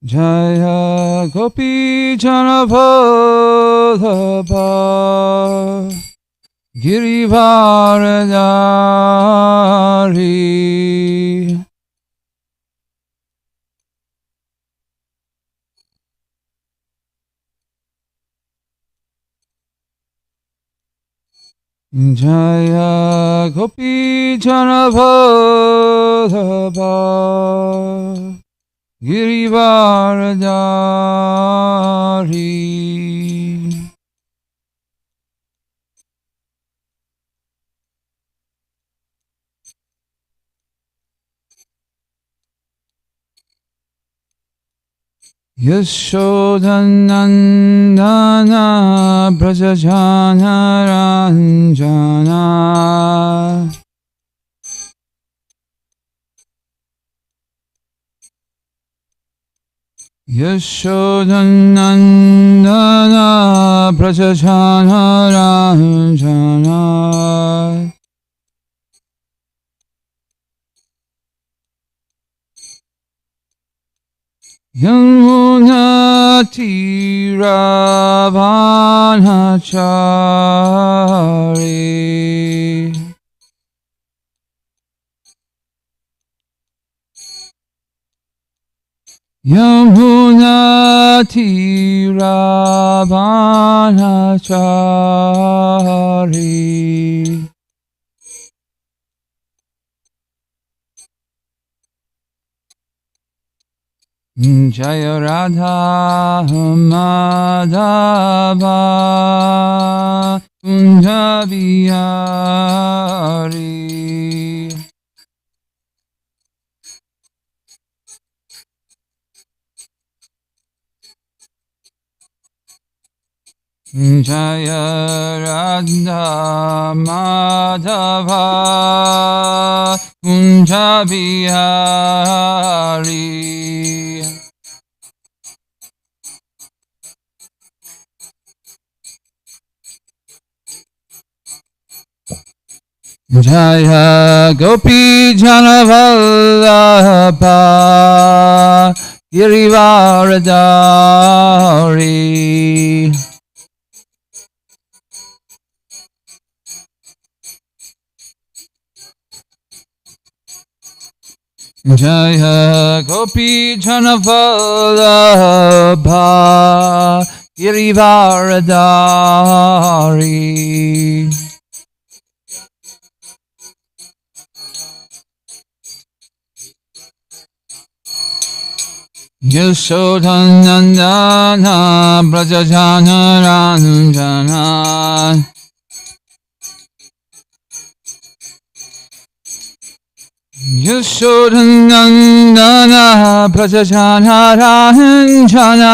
Jaya Gopi Janavallabha Girivaradari Jaya Gopi Janavallabha Girivaradari Yashodanandana Brajajana Ranjana Yashodanandana Brajajana Ranjana Yamuna Tiravanachari Yamuna Tiravanachari Jaya Radha Madhava Kunja Bihari Jaya Radha Madhava Kunja Bihari Jaya Gopi Janavallabha Girivaradari Jaya Gopi Janavallabha Girivaradari Yashodanandana Brajajana Ranjana Yashodanandana Brajajana Ranjana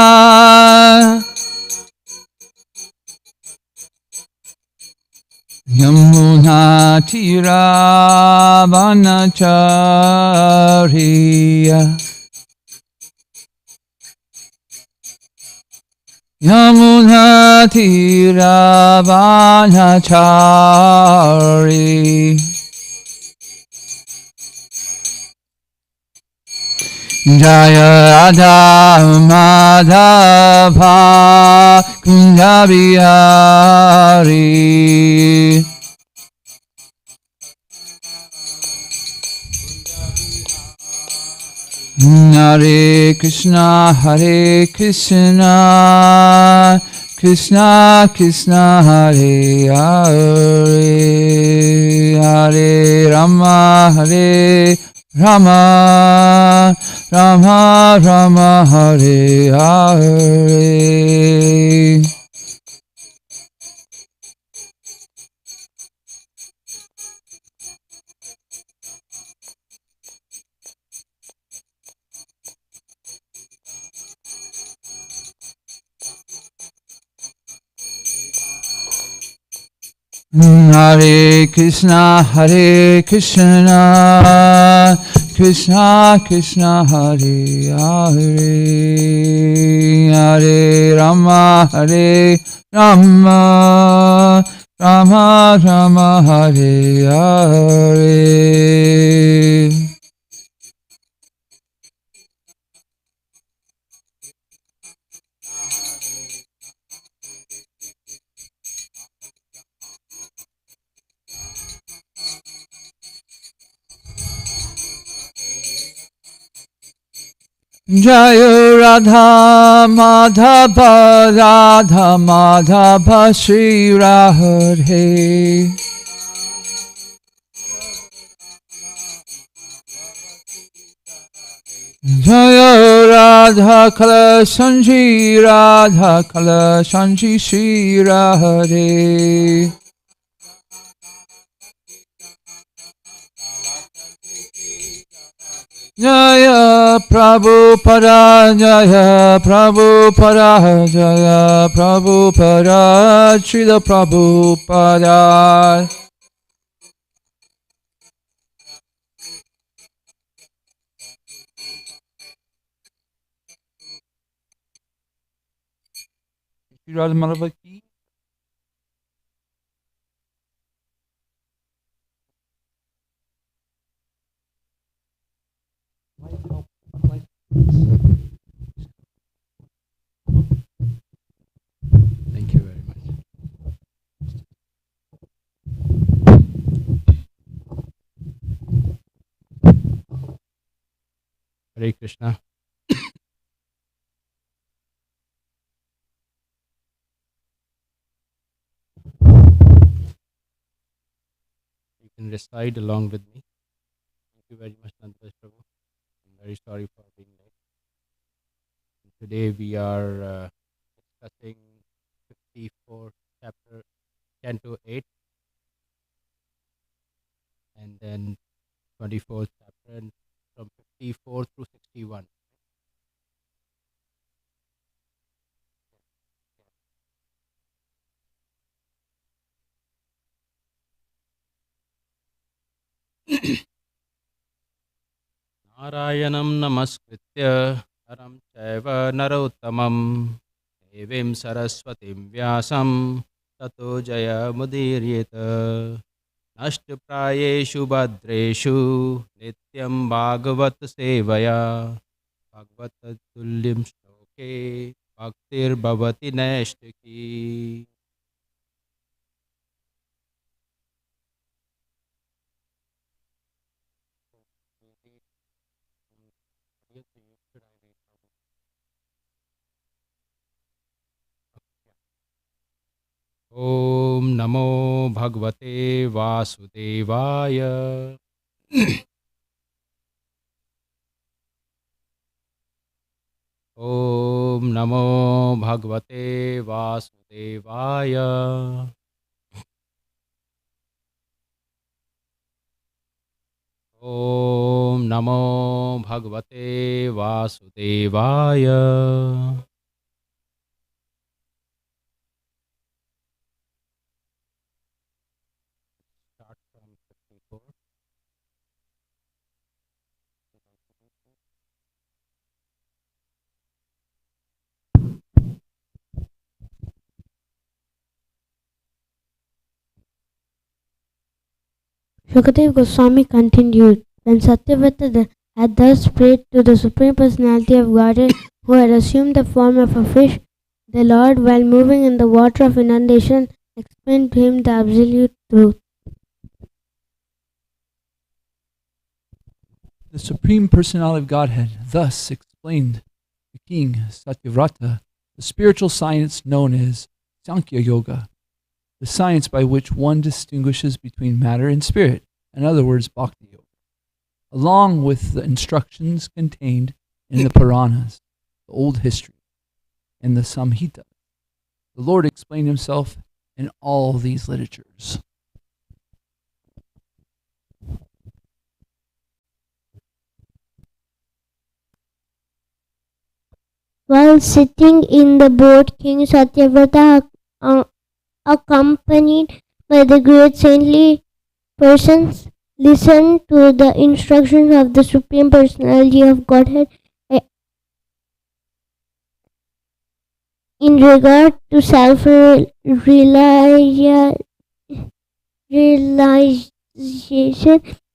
Yamuna Tiravanachari Yamuna Tiravanachari Jaya Radha Madhava Kunja Bihari Hare Krishna Krishna Krishna Hare Hare Hare Rama Rama Rama Hare Hare Hare Krishna Krishna Krishna Hare Hare Hare Rama Rama Rama Hare Hare. Jaya Radha Madhava Radha Madhava Shri Radhe. Jaya Radha Kala Sanji Radha Kala Sanji Shri Radhe. Jaya Prabhupada Jaya Prabhupada Jaya Prabhupada Srila Prabhupada. Shri Radha Madhava ki. Thank you very much. Hare Krishna. You can recite along with me. Thank you very much, Nandroj Prabhu. I'm very sorry for being late. Today we are discussing 54 chapter Canto 8 and then 24th chapter and from 54 through 61. Narayanam namaskritya naram chaiva narottamam devim saraswatim vyasam tato jaya mudiryeta nashtaprayeshu bhadreshu nityam bhagavat sevaya bhagavat tulyam shloke bhaktir bhavati naishtaki. Om Namo Bhagavate Vasudevaya. Om Namo Bhagavate Vasudevaya. Om Namo Bhagavate Vasudevaya. Start from 54. Shukadeva Goswami continued, when Satyavata had thus prayed to the Supreme Personality of Godhead, who had assumed the form of a fish, the Lord, while moving in the water of inundation, explained to him the absolute truth. The Supreme Personality of Godhead thus explained to King Satyavrata the spiritual science known as Sankhya Yoga, the science by which one distinguishes between matter and spirit, in other words, Bhakti Yoga, along with the instructions contained in the Puranas, the old history, and the Samhita. The Lord explained himself in all these literatures. While sitting in the boat, King Satyavrata, accompanied by the great saintly persons, listened to the instructions of the Supreme Personality of Godhead in regard to self-realization.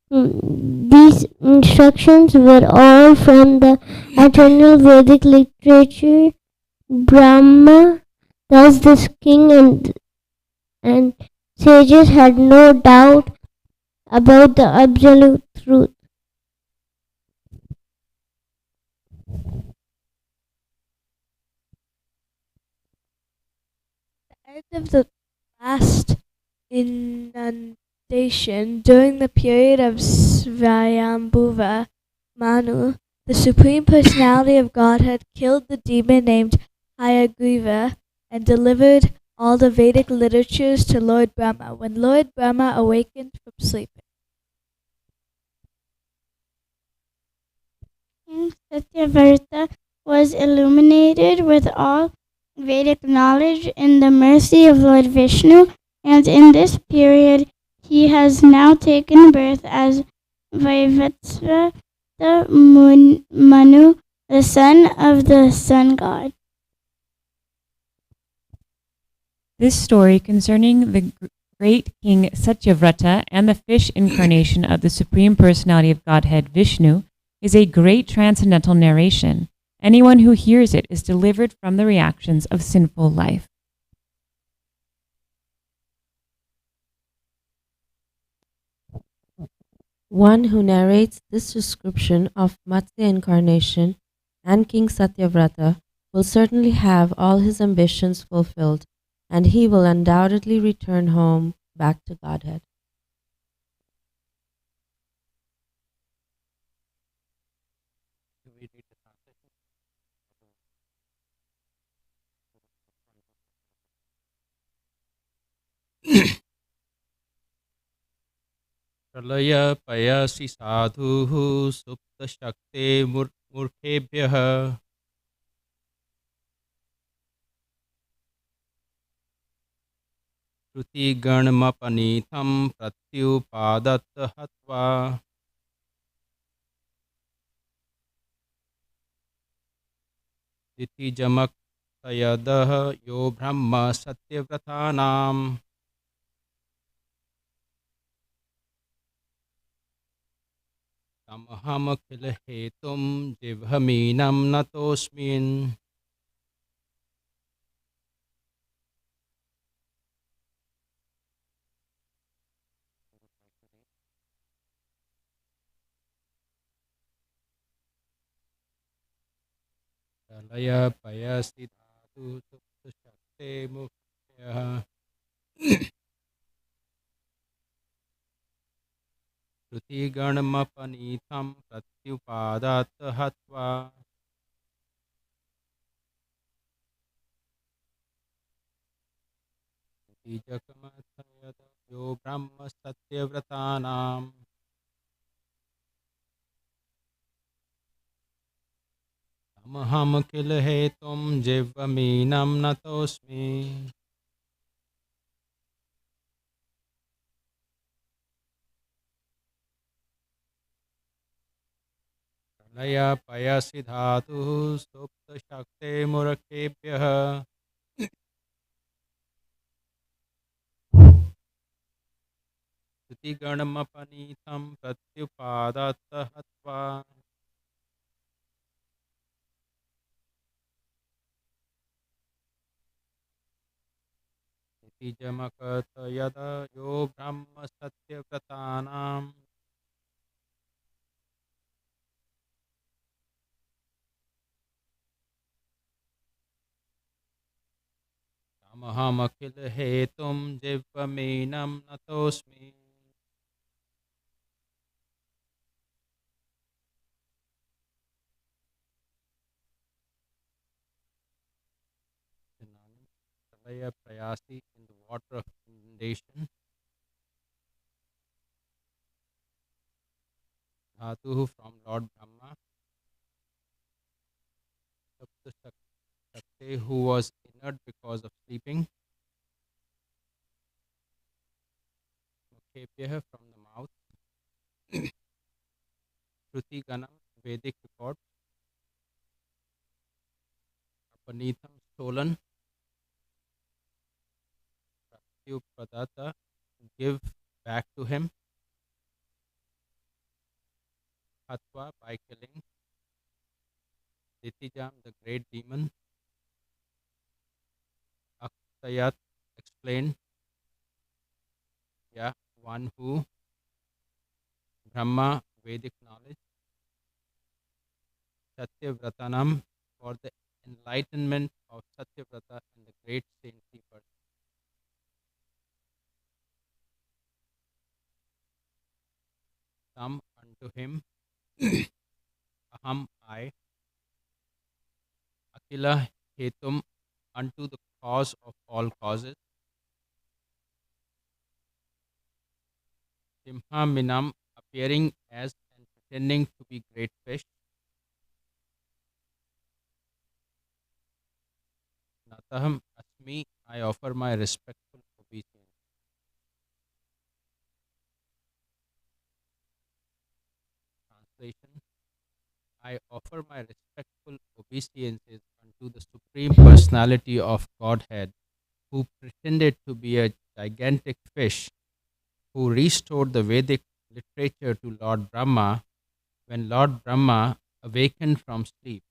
These instructions were all from the eternal Vedic literature, Brahma. Thus this king and sages had no doubt about the absolute truth. inundation during the period of Svayambhuva Manu. The Supreme Personality of Godhead killed the demon named Hayagriva and delivered all the Vedic literatures to Lord Brahma when Lord Brahma awakened from sleep. King Satyavrata was illuminated with all Vedic knowledge in the mercy of Lord Vishnu, and in this period he has now taken birth as Vaivasvata Manu, the son of the sun god. This story concerning the great King Satyavrata and the fish incarnation of the Supreme Personality of Godhead Vishnu is a great transcendental narration. Anyone who hears it is delivered from the reactions of sinful life. One who narrates this description of Matsya incarnation and King Satyavrata will certainly have all his ambitions fulfilled, and he will undoubtedly return home back to Godhead. प्रलय पयसि साधुः सुप्तशक्ते मूर्खेभ्यः श्रुतिगणमपनीतं प्रत्युपादत् हत्वा दितिजमक्तयदः यो ब्रह्म सत्यव्रतानाम् तमहमखिलहेतुं जिह्वमीनं नतोऽस्मिन् प्रलय पयसि धातु सुप्तशक्ते मुख्यः श्रुतिगणमपनीतं प्रत्युपादात् हत्वा बीजकमथयद यो ब्रह्म सत्यव्रतानाम् तमहं किल हेतुं जिह्वमीनं नतोऽस्मि प्रलय पयसि धातुः सुप्तशक्ते मूर्खेभ्यः श्रुतिगणमपनीतं प्रत्युपादत् हत्वा दितिजमकथयद यो ब्रह्म सत्यव्रतानाम् तमहमखिल हेतुं जिह्वमीनं नतोऽस्मि प्रलय प्रयासी in the water of inundation. Dhatu from Lord Brahma. Saptasakte who was inert because of sleeping. Mukhebhyah from the mouth. Shruti Ganam Vedic record. Apanitham stolen. Pratyupadata give back to him. Hatva by killing. Ditijam the great demon. Aktayat explained. Yeah, one who Brahma Vedic knowledge. Satyavratanam for the enlightenment of Satyavrata and the great saintly person. tam unto him, aham I, akila hetum unto the cause of all causes, simha minam appearing as and pretending to be great fish, nataham asmi, I offer my respectful obeisance. Translation: I offer my respectful obeisances unto the Supreme Personality of Godhead, who pretended to be a gigantic fish, who restored the Vedic literature to Lord Brahma when Lord Brahma awakened from sleep,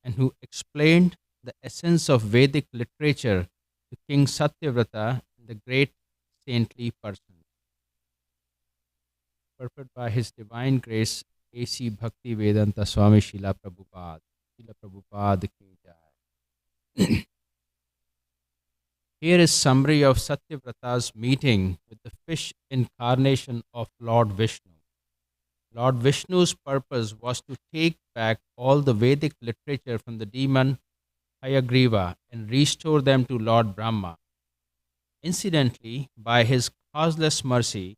and who explained the essence of Vedic literature to King Satyavrata, the great saintly person. Purport by His Divine Grace A.C. Bhakti Vedanta Swami Srila Prabhupada. Srila Prabhupada ki jai. Here is summary of Satyavrata's meeting with the fish incarnation of Lord Vishnu. Lord Vishnu's purpose was to take back all the Vedic literature from the demon Hayagriva and restore them to Lord Brahma. Incidentally, by his causeless mercy,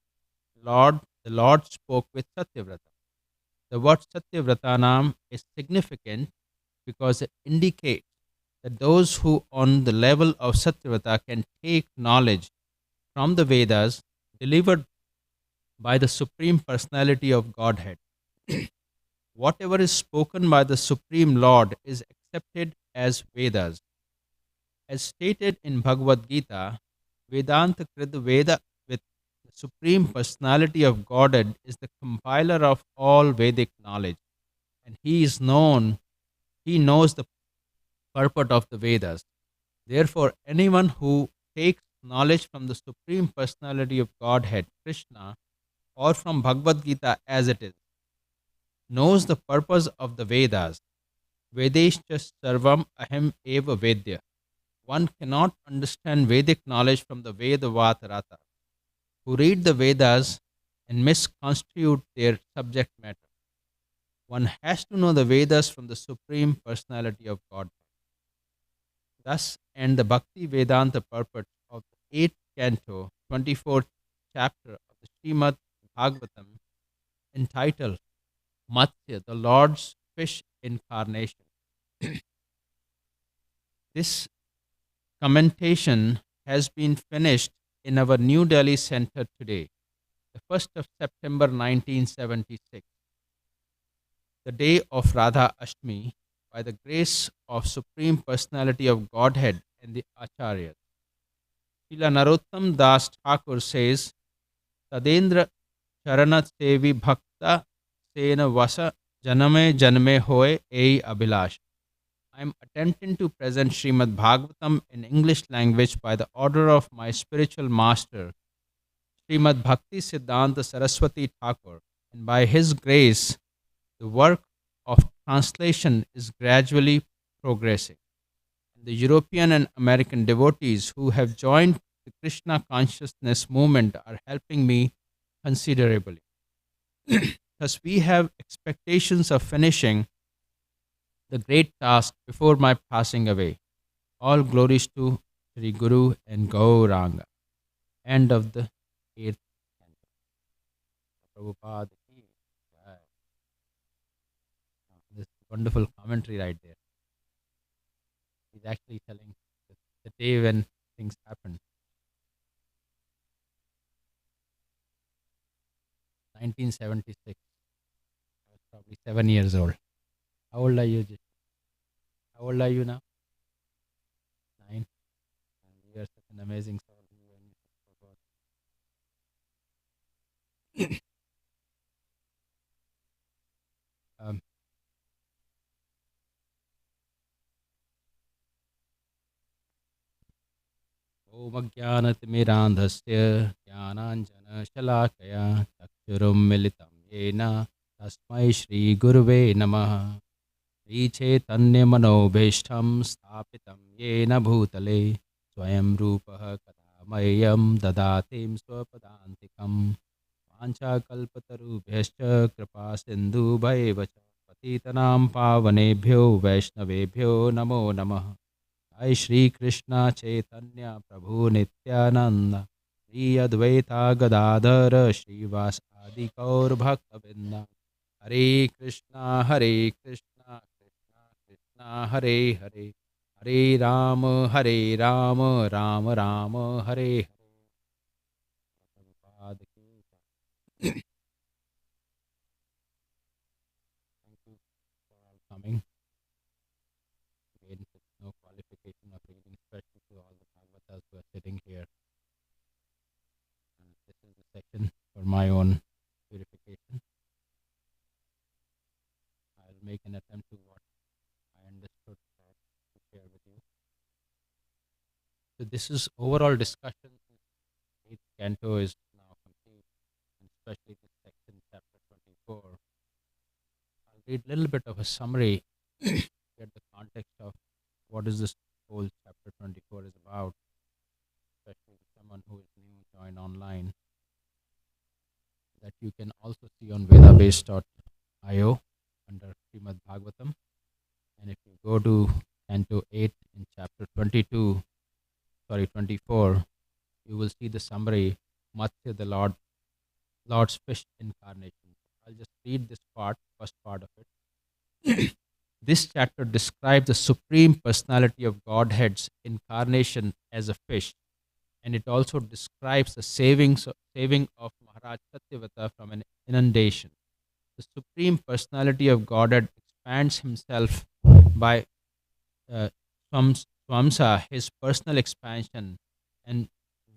the Lord spoke with Satyavrata. The word Satyavratanam is significant because it indicates that those who on the level of Satyavrata can take knowledge from the Vedas delivered by the Supreme Personality of Godhead. Whatever is spoken by the Supreme Lord is accepted as Vedas. As stated in Bhagavad Gita, Vedanta Krid Veda with the Supreme Personality of Godhead is the compiler of all Vedic knowledge, and he knows the purport of the Vedas. Therefore, anyone who takes knowledge from the Supreme Personality of Godhead, Krishna, or from Bhagavad Gita as it is, knows the purpose of the Vedas. Vedeshcha sarvam aham eva vedya. One cannot understand Vedic knowledge from the Vedavat-rata, who read the Vedas and misconstrue their subject matter. One has to know the Vedas from the Supreme Personality of God. Thus end the Bhakti Vedanta purport of the 8th canto, 24th chapter of the Srimad Bhagavatam, entitled Matsya, the Lord's Fish Incarnation. This commentation has been finished in our New Delhi Center today, the 1st of September 1976, the day of Radha Ashtami, by the grace of Supreme Personality of Godhead and the Acharyas. Srila Narottam Das Thakur says, Tadendra Charanat Sevi Bhakta Sena Vasa Janame Janme Hoye Ei Abhilash. I am attempting to present Srimad Bhagavatam in English language by the order of my spiritual master, Srimad Bhakti Siddhanta Saraswati Thakur, and by his grace, the work of translation is gradually progressing. The European and American devotees who have joined the Krishna consciousness movement are helping me considerably. Thus, we have expectations of finishing the great task before my passing away. All glories to Sri Guru and Gauranga. End of the 8th canto. Prabhupada ki jai. This wonderful commentary right there. He's actually telling the day when things happened. 1976. I was probably 7 years old. How old are you? How old are you now? 9. And you are such an amazing soul. Om Ajnanatimirandhasya Jnananjana Shalakaya Chakshurum Militam Yena Tasmai Shri Guruve Namaha. Shri Chaitanya Manobhishtam Sthapitam Yena Bhutale Swayam Rupaha Kadamayam Dadatim Swapadantikam वाञ्छाकल्पतरुभ्यश्च कृपा सिन्धुभैव च पतितनां पावनेभ्यो वैष्णवेभ्यो नमो नमः। जय श्री कृष्ण चैतन्य प्रभु नित्यानंद श्री अद्वैता गदाधर श्रीवास आदि गौर भक्तवृंद। हरे कृष्णा कृष्णा कृष्णा हरे हरे, हरे राम राम राम हरे हरे। प्रभुपाद की जय। Thank you for all coming. Again, with no qualification of reading, especially to all the Bhagavatas who are sitting here. This is the section for my own purification. I'll make an attempt to what I understood to share with you. So this is overall discussion. Eighth canto is now complete, and especially this section, chapter 24. I'll read a little bit of a summary, get the context of what is this whole chapter 24 is about, especially with someone who is new, join online. That you can also see on vedabase.io under Srimad Bhagavatam. And if you go to Canto 8 in chapter 24, you will see the summary, Matsya, the Lord's fish incarnation. I'll just read this part, first part of it. This chapter describes the Supreme Personality of Godhead's incarnation as a fish, and it also describes the saving of Maharaj Satyavata from an inundation. The Supreme Personality of Godhead expands himself by Swamsa, his personal expansion, and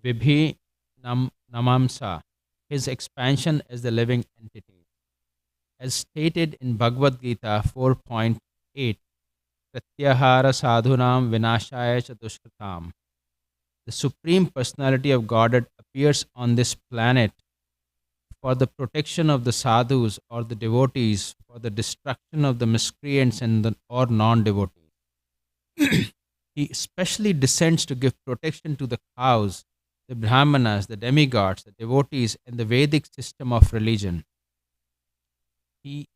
Vibhi Namamsa, his expansion as the living entity. As stated in Bhagavad Gita 4.8, Pratyahara sadhunam vinashaya chadushkatam. The Supreme Personality of Godhead appears on this planet for the protection of the sadhus or the devotees, for the destruction of the miscreants and or non-devotees. He especially descends to give protection to the cows, the brahmanas, the demigods, the devotees, and the Vedic system of religion.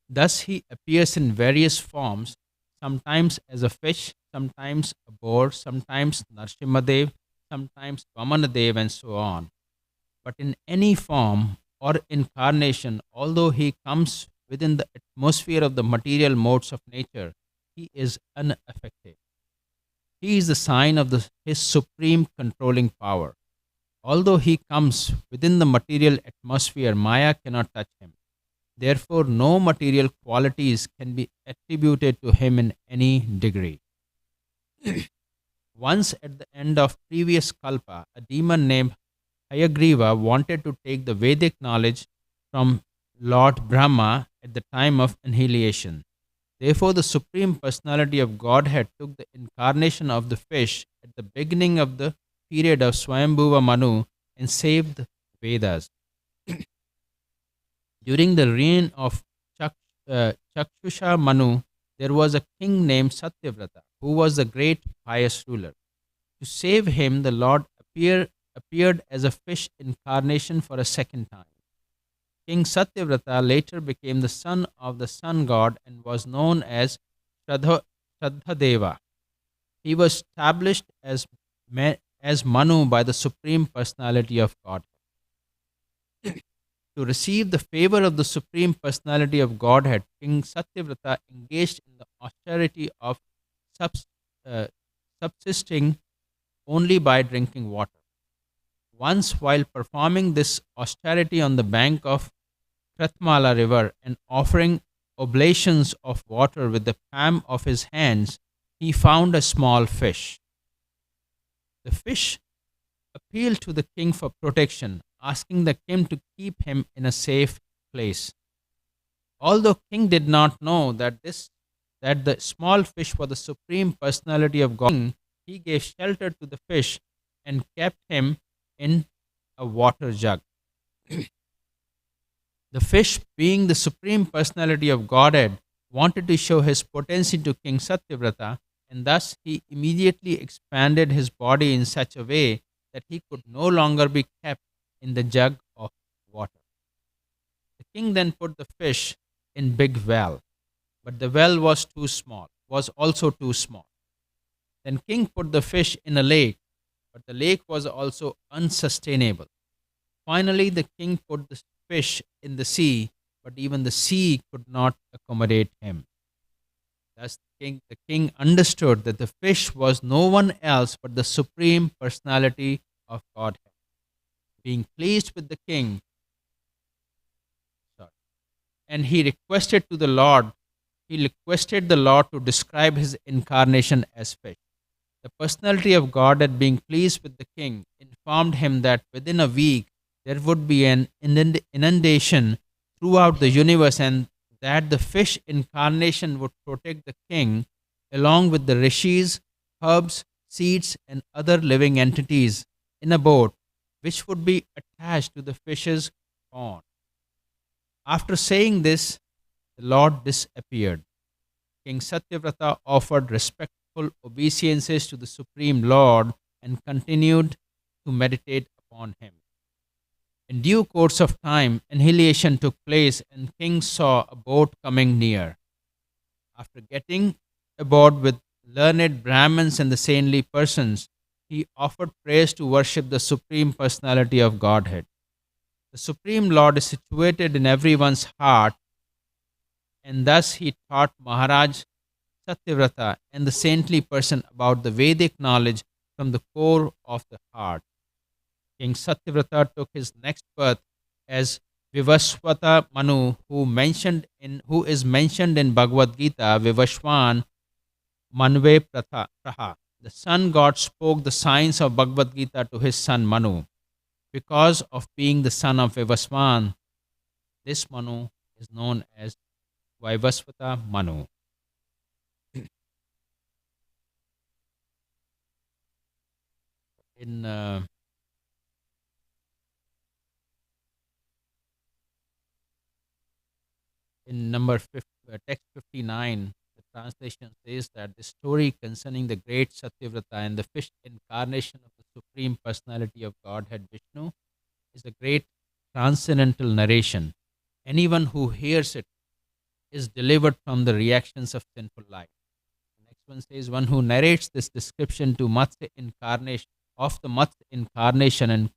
Thus he appears in various forms, sometimes as a fish, sometimes a boar, sometimes Narsimhadev, sometimes Vamanadev, and so on. But in any form or incarnation, although he comes within the atmosphere of the material modes of nature, he is unaffected. He is the sign of his supreme controlling power. Although he comes within the material atmosphere, Maya cannot touch him. Therefore, no material qualities can be attributed to him in any degree. Once at the end of previous kalpa, a demon named Hayagriva wanted to take the Vedic knowledge from Lord Brahma at the time of annihilation. Therefore, the Supreme Personality of Godhead took the incarnation of the fish at the beginning of the period of Swayambhuva Manu and saved the Vedas. During the reign of Chakshusha Manu, there was a king named Satyavrata, who was a great pious ruler. To save him, the Lord appeared as a fish incarnation for a second time. King Satyavrata later became the son of the sun god and was known as Shraddhadeva. He was established as Manu by the Supreme Personality of Godhead. To receive the favor of the Supreme Personality of Godhead, King Satyavrata engaged in the austerity of subsisting only by drinking water. Once, while performing this austerity on the bank of Kratmala river and offering oblations of water with the palm of his hands, he found a small fish. The fish appealed to the king for protection, asking the king to keep him in a safe place. Although king did not know that the small fish was the Supreme Personality of God, he gave shelter to the fish and kept him in a water jug. The fish, being the Supreme Personality of Godhead, wanted to show his potency to King Satyavrata, and thus he immediately expanded his body in such a way that he could no longer be kept in the jug of water. king then put the fish in big well, but the well was also too small. Then king put the fish in a lake, but the lake was also unsustainable. Finally, the king put the fish in the sea, but even the sea could not accommodate him. Thus, the king understood that the fish was no one else but the supreme personality of Godhead. Being pleased with the king, sorry, and he requested the Lord to describe his incarnation as fish. The personality of Godhead, being pleased with the king, informed him that within a week there would be an inundation throughout the universe, and that the fish incarnation would protect the king along with the rishis, herbs, seeds, and other living entities in a boat which would be attached to the fish's pond. After saying this, the Lord disappeared. King Satyavrata offered respectful obeisances to the Supreme Lord and continued to meditate upon him. In due course of time, annihilation took place, and king saw a boat coming near. After getting aboard with learned Brahmins and the saintly persons, he offered prayers to worship the Supreme Personality of Godhead. The Supreme Lord is situated in everyone's heart, and thus he taught Maharaj Satyavrata and the saintly person about the Vedic knowledge from the core of the heart. King Satyavrata took his next birth as Vivaswata Manu, who is mentioned in Bhagavad Gita, Vivashwan Manve Praha. The sun god spoke the science of Bhagavad Gita to his son Manu. Because of being the son of Vivaswan, this Manu is known as Vaivasvata Manu. In text 59, the translation says that the story concerning the great Satyavrata and the fish incarnation of the Supreme Personality of Godhead Vishnu is a great transcendental narration. Anyone who hears it is delivered from the reactions of sinful life. The next one says, one who narrates this description to Matsya incarnation of the Matsya incarnation and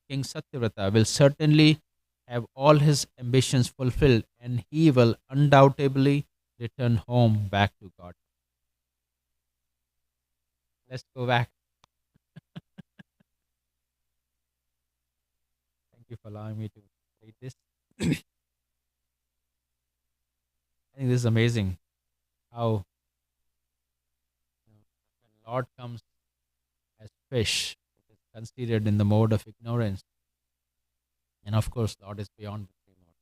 King Satyavrata will certainly have all his ambitions fulfilled, and he will undoubtedly return home back to God. Let's go back. Thank you for allowing me to read this. I think this is amazing how when Lord comes as fish, it is considered in the mode of ignorance. And of course, Lord is beyond the three modes.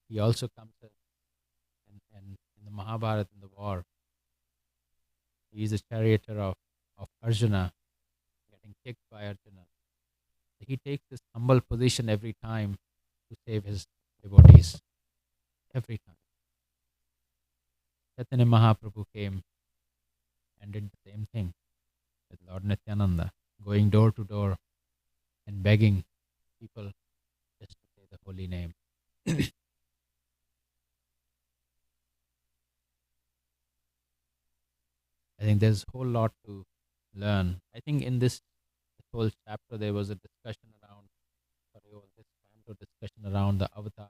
He also comes as, and in the Mahabharata, in the war, he is a charioteer of Arjuna, getting kicked by Arjuna. He takes this humble position every time to save his devotees. Every time. Chaitanya Mahaprabhu came and did the same thing with Lord Nityananda, going door to door and begging people just to say the holy name. I think there's a whole lot to learn. I think in this whole chapter there was a discussion around, discussion around the avatars,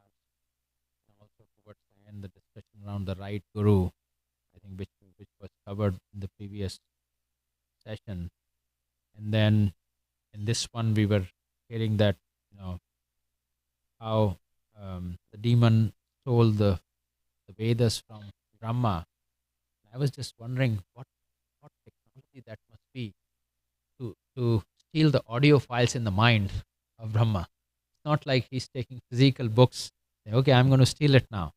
and also towards the end the discussion around the right guru. I think which was covered in the previous session, and then in this one we were hearing that how the demon stole the Vedas from Brahma. I was just wondering what technology that must be to steal the audio files in the mind of Brahma. It's not like he's taking physical books, say, okay, I'm going to steal it now,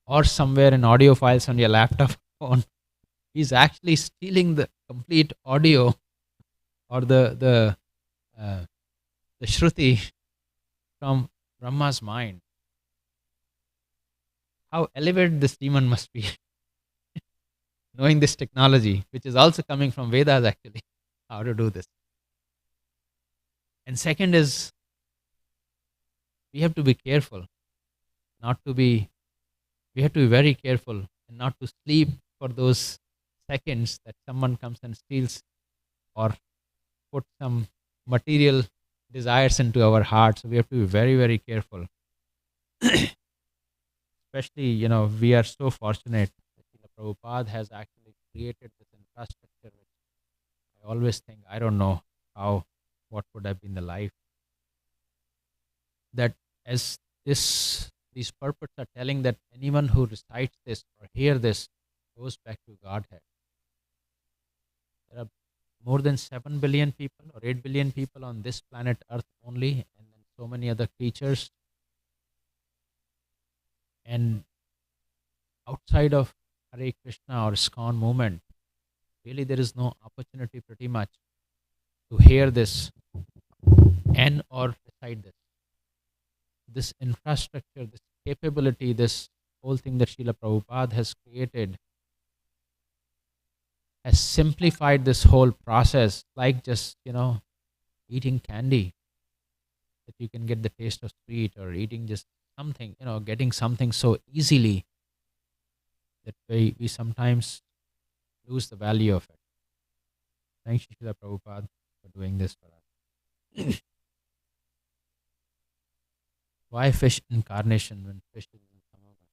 or somewhere in audio files on your laptop phone. He's actually stealing the complete audio or the Shruti from Brahma's mind. How elevated this demon must be, knowing this technology, which is also coming from Vedas actually, how to do this. And second is, we have to be careful, not to be, we have to be very careful and not to sleep for those seconds that someone comes and steals or put some material desires into our hearts. So we have to be very, very careful. Especially, we are so fortunate that Prabhupada has actually created this infrastructure, which I always think, I don't know what would have been the life. That as these purports are telling that anyone who recites this or hear this goes back to Godhead. There are more than 7 billion people or 8 billion people on this planet Earth only, and then so many other creatures. And outside of Hare Krishna or ISKCON movement, really there is no opportunity pretty much to hear this and or recite this. This infrastructure, this capability, this whole thing that Srila Prabhupada has created has simplified this whole process, like just, eating candy, that you can get the taste of sweet, or eating just something, getting something so easily that we sometimes lose the value of it. Thank you, Srila Prabhupada, for doing this for us. Why fish incarnation when fish is in Samagam?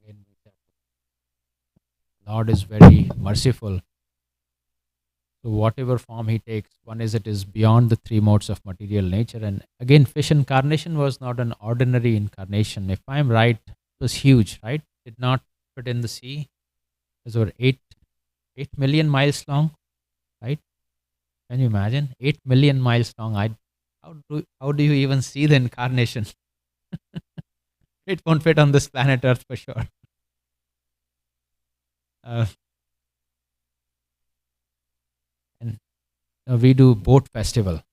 Again, Lord is very merciful. So whatever form he takes, one is it is beyond the three modes of material nature. And again, fish incarnation was not an ordinary incarnation. If I'm right, it was huge, right? Did not fit in the sea. It was over 8 million miles long, right? Can you imagine? 8 million miles long. How do you even see the incarnation? It won't fit on this planet Earth for sure. And we do boat festival.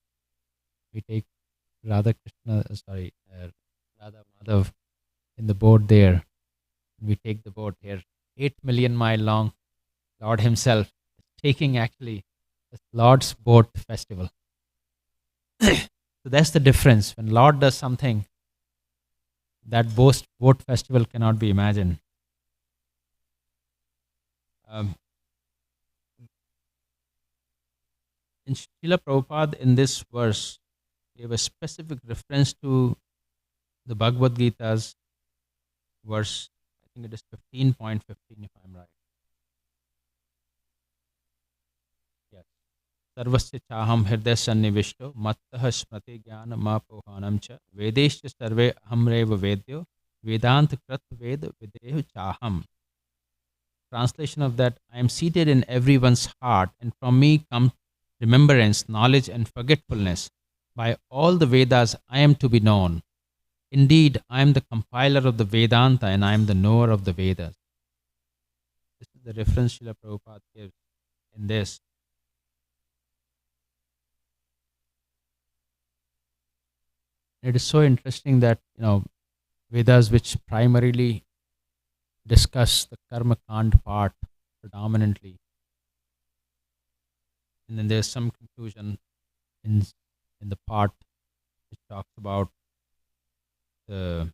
We take Radha Madhav in the boat there. We take the boat here. 8 million mile long. Lord himself is taking actually the Lord's boat festival. So that's the difference. When Lord does something, that boat festival cannot be imagined. In Srila Prabhupada, in this verse, gave a specific reference to the Bhagavad Gita's verse. I think it is 15.15, if I'm right. Yes. Sarvasya chaham hridaya sannivishto mattah smriti jnana mapohanam cha vedeshya sarve ahamreva vedyo vedant krat ved videhu chaham. Translation of that: I am seated in everyone's heart, and from me come remembrance, knowledge, and forgetfulness. By all the Vedas I am to be known. Indeed, I am the compiler of the Vedanta, and I am the knower of the Vedas. This is the reference Srila Prabhupada gives in this. It is so interesting that, Vedas, which primarily discuss the Karma Kand part predominantly, and then there's some conclusion in the part which talks about the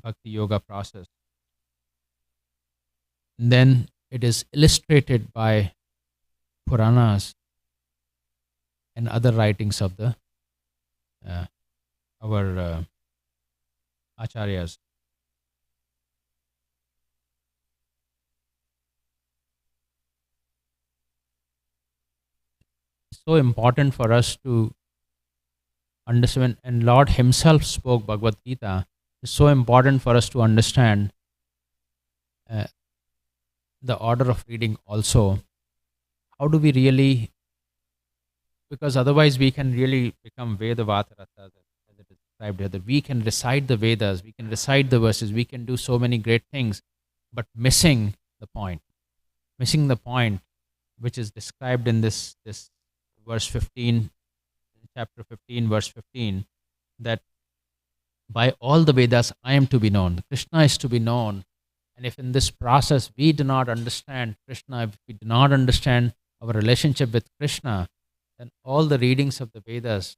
Bhakti Yoga process. And then it is illustrated by Puranas and other writings of the our Acharyas. It's so important for us to understand, and Lord himself spoke Bhagavad Gita. It's so important for us to understand the order of reading also. How do we really, because otherwise we can really become Vedavatarata, as it is described here, that we can recite the Vedas, we can recite the verses, we can do so many great things, but missing the point which is described in this verse 15, chapter 15, verse 15, that by all the Vedas I am to be known. Krishna is to be known. And if in this process we do not understand Krishna, if we do not understand our relationship with Krishna, then all the readings of the Vedas,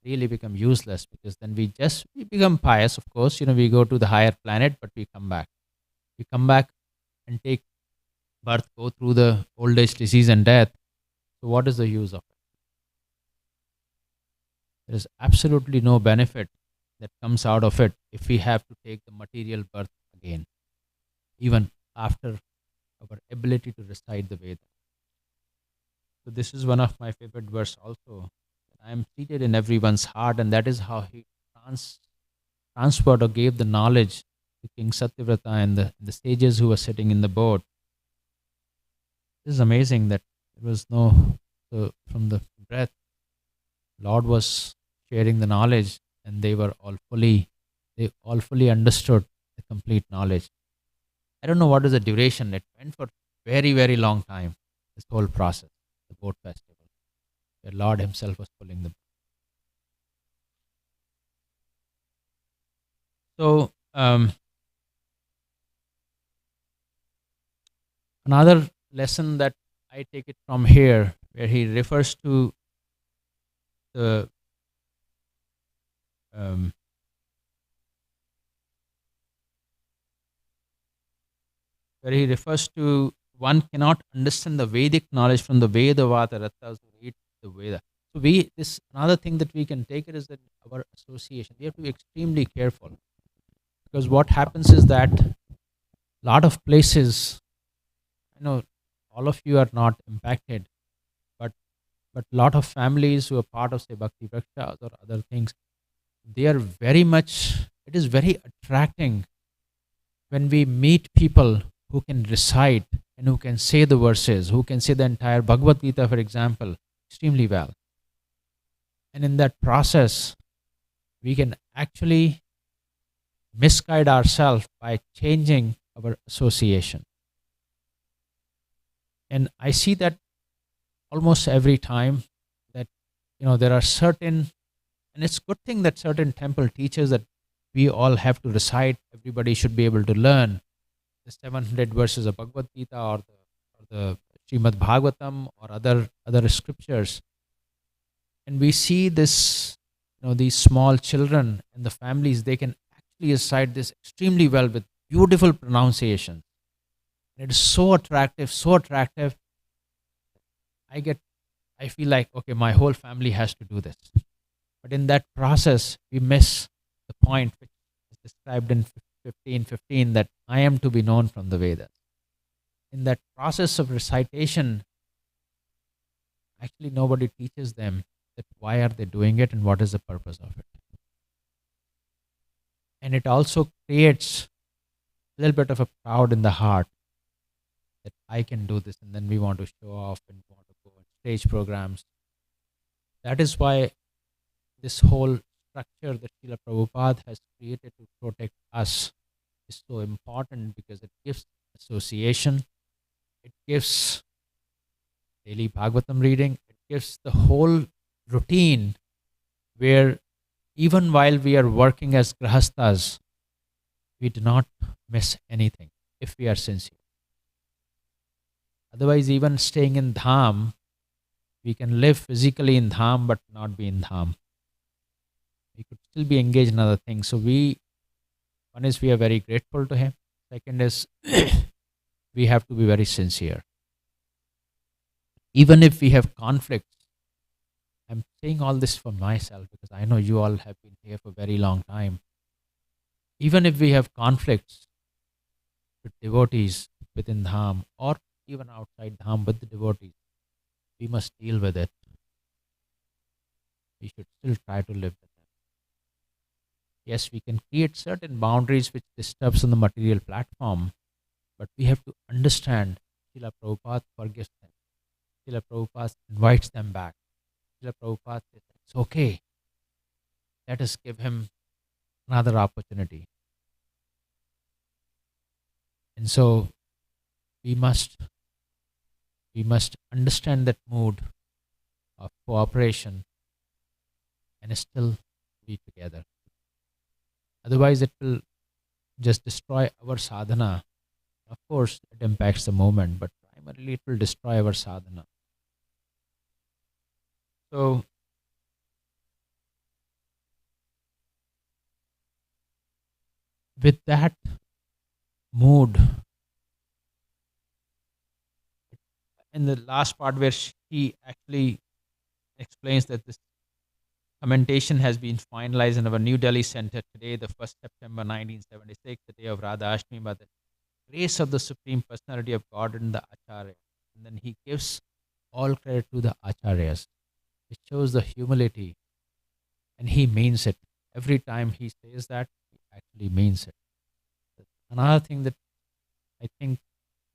really become useless, because then we become pious, of course. We go to the higher planet, but we come back. We come back and take birth, go through the old age, disease, and death. So, what is the use of it? There is absolutely no benefit that comes out of it if we have to take the material birth again, even after our ability to recite the Veda. So, this is one of my favorite verse also. I am seated in everyone's heart, and that is how he transferred or gave the knowledge to King Satyavrata and the sages who were sitting in the boat. This is amazing that there was from the breath, Lord was sharing the knowledge, and they all fully understood the complete knowledge. I don't know what is the duration. It went for very, very long time, this whole process, the boat festival, where Lord himself was pulling the boat. So, another lesson that I take it from here, where he refers to the one cannot understand the Vedic knowledge from the Veda Vata Rathas who read the Veda. So this another thing that we can take it is that our association. We have to be extremely careful, because what happens is that a lot of places, I know all of you are not impacted, but a lot of families who are part of, say, Bhakti Prakshas or other things, they are it is very attracting when we meet people who can recite and who can say the verses, who can say the entire Bhagavad Gita, for example, extremely well. And in that process, we can actually misguide ourselves by changing our association. And I see that almost every time that, there are certain, and it's a good thing that certain temple teaches that we all have to recite, everybody should be able to learn the 700 verses of Bhagavad Gita or the Srimad Bhagavatam or other scriptures. And we see this, these small children and the families, they can actually recite this extremely well with beautiful pronunciation. It is so attractive, so attractive. I feel like, okay, my whole family has to do this. But in that process, we miss the point which is described in 15:15, that I am to be known from the Vedas. In that process of recitation, actually nobody teaches them that why are they doing it and what is the purpose of it. And it also creates a little bit of a pride in the heart that I can do this, and then we want to show off and want to go on stage programs. That is why this whole structure that Srila Prabhupada has created to protect us is so important, because it gives association, it gives daily Bhagavatam reading, it gives the whole routine where even while we are working as grahasthas, we do not miss anything if we are sincere. Otherwise, even staying in Dham, we can live physically in Dham but not be in Dham. We could still be engaged in other things. So one is we are very grateful to him. Second is we have to be very sincere. Even if we have conflicts, I'm saying all this for myself because I know you all have been here for a very long time. Even if we have conflicts with devotees within Dham or even outside Dham with the devotees, we must deal with it. We should still try to live with them. Yes, we can create certain boundaries which disturbs on the material platform, but we have to understand Srila Prabhupada forgives them. Srila Prabhupada invites them back. Srila Prabhupada says, it's okay. Let us give him another opportunity. And so we must understand that mood of cooperation and still be together. Otherwise, it will just destroy our sadhana. Of course, it impacts the moment, but primarily it will destroy our sadhana. So, with that mood, in the last part where she actually explains that this commentation has been finalized in our New Delhi center today, the 1st September 1976, the day of Radha Ashtami, by the grace of the Supreme Personality of God and the Acharya. And then he gives all credit to the Acharyas. It shows the humility, and he means it. Every time he says that, he actually means it. Another thing that I think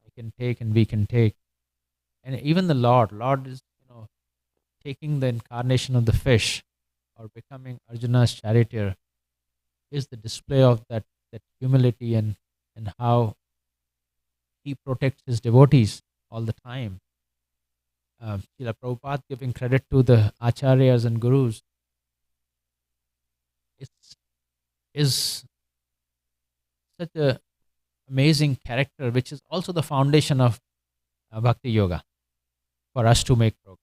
I can take and we can take, and even the Lord is, taking the incarnation of the fish or becoming Arjuna's charioteer, is the display of that humility and how he protects his devotees all the time. Srila Prabhupada giving credit to the acharyas and gurus is such a amazing character, which is also the foundation of bhakti yoga for us to make progress.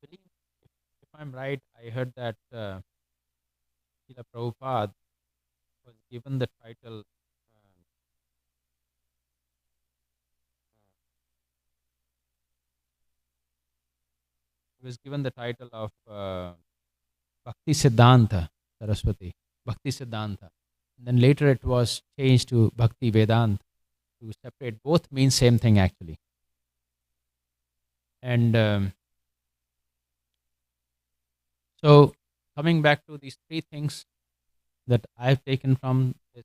I believe, if I'm right, I heard that Srila Prabhupada was given the title. He was given the title of Bhakti Siddhanta Saraswati, Bhakti Siddhanta. And then later it was changed to Bhakti Vedanta to separate. Both mean same thing actually. And so coming back to these three things that I've taken from this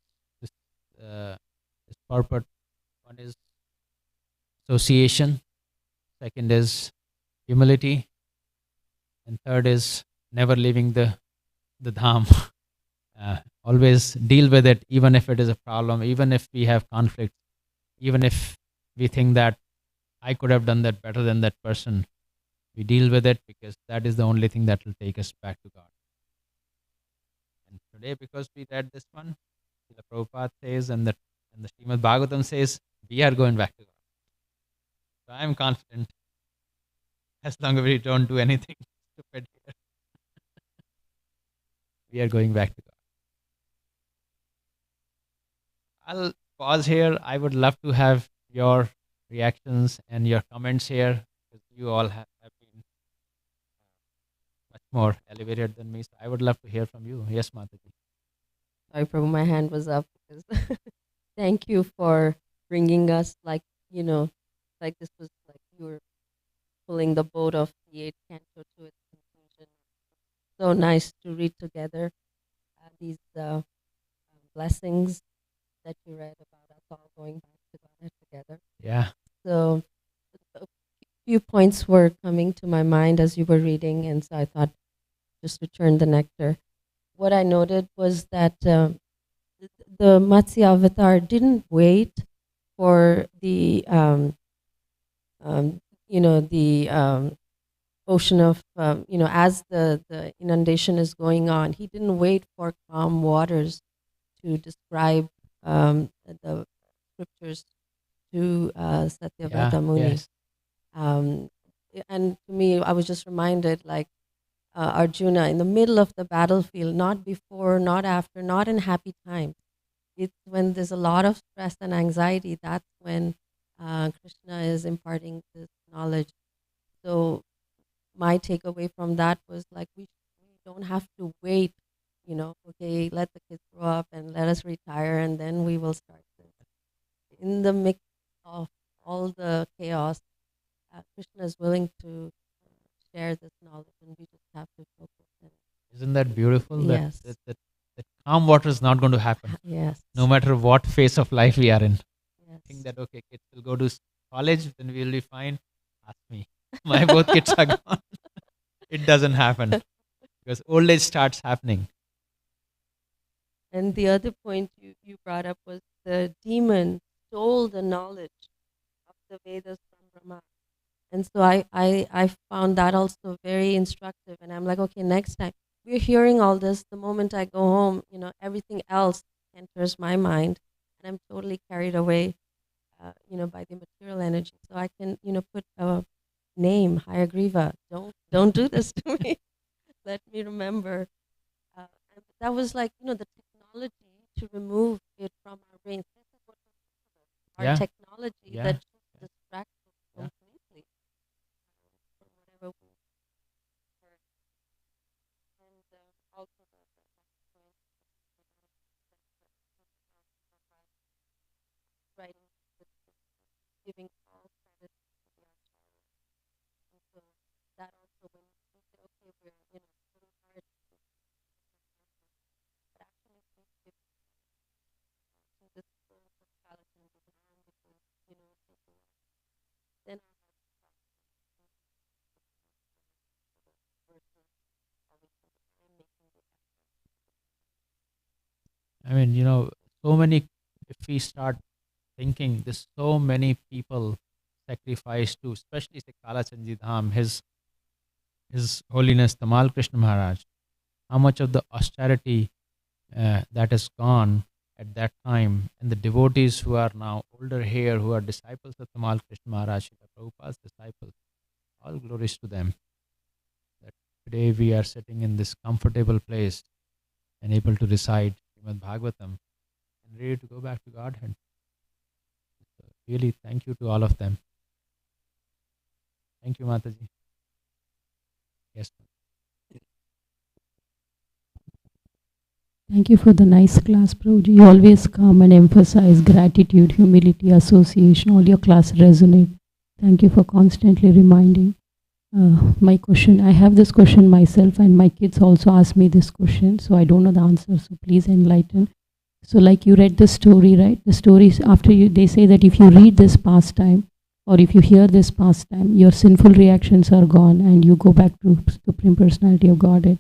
purport. One is association, second is humility, and third is never leaving the dham. Always deal with it, even if it is a problem, even if we have conflicts, even if we think that I could have done that better than that person. We deal with it because that is the only thing that will take us back to God. And today, because we read this one, the Prabhupada says, and the Srimad Bhagavatam says, we are going back to God. So I am confident, as long as we don't do anything stupid here, we are going back to God. I'll pause here. I would love to have your reactions and your comments here, because you all have been much more elevated than me. So I would love to hear from you. Yes, Mataji. Sorry, Prabhu, my hand was up because thank you for bringing us, like this was like you were pulling the boat of the 8th canto to its conclusion. So nice to read together these blessings that you read about us all going back to God together. Yeah. So a few points were coming to my mind as you were reading, and so I thought just to turn the nectar. What I noted was that the Matsya Avatar didn't wait for the ocean of as the inundation is going on. He didn't wait for calm waters to describe the scriptures to Satyavrata Muni. Yes. And to me, I was just reminded, like Arjuna, in the middle of the battlefield, not before, not after, not in happy times. It's when there's a lot of stress and anxiety, that's when Krishna is imparting this knowledge. So my takeaway from that was like, we don't have to wait, okay, let the kids grow up and let us retire and then we will start this. In the mix of all the chaos, Krishna is willing to share this knowledge, and we just have to focus on it. Isn't that beautiful? Yes. That calm water is not going to happen. Yes. No matter what phase of life we are in. Yes. Think that, okay, kids will go to college, then we'll be fine. Ask me. My both kids are gone. It doesn't happen. Because old age starts happening. And the other point you brought up was the demon stole the knowledge of the Vedas from Brahma. And so I found that also very instructive. And I'm like, okay, next time we're hearing all this, the moment I go home, everything else enters my mind, and I'm totally carried away, by the material energy. So I can, put a name, Hayagriva. Don't do this to me. Let me remember. And that was like, the technology to remove it from our brains. This is what we're talking about. Our Yeah. technology Yeah. that just Yeah. distracts us Yeah. completely from whatever we heard. And also the point writing, giving all credit to the author. And so that also, when we say, okay, we're really hard to do, but actually please give to this soul of Palace and Vietnam because it's like then our hearts stop versus always I'm making the effort. I mean, so many, if we start thinking, there's so many people sacrificed to, especially say Kala Chanji Dham, His Holiness Tamal Krishna Maharaj, how much of the austerity that is gone at that time, and the devotees who are now older here, who are disciples of Tamal Krishna Maharaj, Srila Prabhupada's disciples, all glories to them. That today we are sitting in this comfortable place and able to recite Srimad Bhagavatam and ready to go back to Godhead. So really, thank you to all of them. Thank you, Mataji. Yes. Thank you for the nice class, Prabhuji. You always come and emphasize gratitude, humility, association. All your class resonate. Thank you for constantly reminding. My question, I have this question myself and my kids also ask me this question, so I don't know the answer, so please enlighten. So like you read the story, right? The stories after they say that if you read this pastime or if you hear this pastime, your sinful reactions are gone and you go back to Supreme Personality of Godhead.